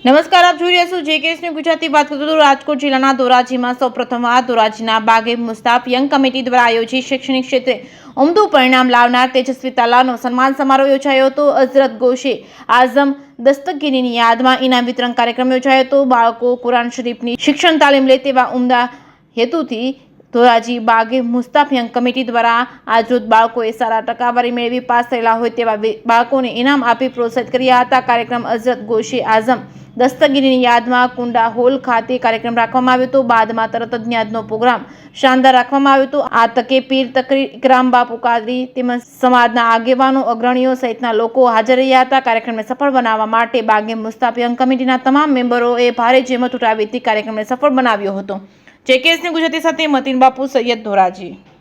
નમસ્કાર, આપ જોઈ રહ્યા છો જેકેએસની ગુજરાતી વાત કરતો તો રાજકોટ જિલ્લાના ધોરાજીમાં સૌપ્રથમવાર ધોરાજીના બાગે મુસ્તાફ યંગ કમિટી દ્વારા આયોજિત શૈક્ષણિક ક્ષેત્રે ઉમદું પરિણામ લાવનાર તેજસ્વી તાલાનો સન્માન સમારોહ યોજાયો હતો। હઝરત ગૌસે આઝમ દસ્તગીરીની યાદમાં ઇનામ વિતરણ કાર્યક્રમ યોજાયો હતો। બાળકો કુરાન શરીફની શિક્ષણ તાલીમ લે તેવા ઉમદા હેતુથી ધોરાજી બાગે મુસ્તાફ યંગ કમિટી દ્વારા આજરોજ બાળકોએ સારા ટકાવારી મેળવી પાસ થયેલા હોય તેવા બાળકોને ઇનામ આપી પ્રોત્સાહિત કર્યા હતા। કાર્યક્રમ હઝરત ગૌસે આઝમ દસ્તગીરીની યાદમાં કુંડા હોલ ખાતે કાર્યક્રમ રાખવામાં આવ્યો હતો। બાદમાં તરત જ ન્યાદનો પ્રોગ્રામ શાનદાર રાખવામાં આવ્યો હતો। આ તકે પીર તકરી ઇકરામ બાપુ કાદરી તેમજ સમાજના આગેવાનો અગ્રણીઓ સહિતના લોકો હાજર રહ્યા હતા। કાર્યક્રમને સફળ બનાવવા માટે બાગે મુસ્તાફ યંગ કમિટીના તમામ મેમ્બરોએ ભારે જહેમત ઉઠાવી હતી। કાર્યક્રમને સફળ બનાવ્યો હતો। જેકેએસની ગુજરાતી સાથે મતીન બાપુ સૈયદ ધોરાજી।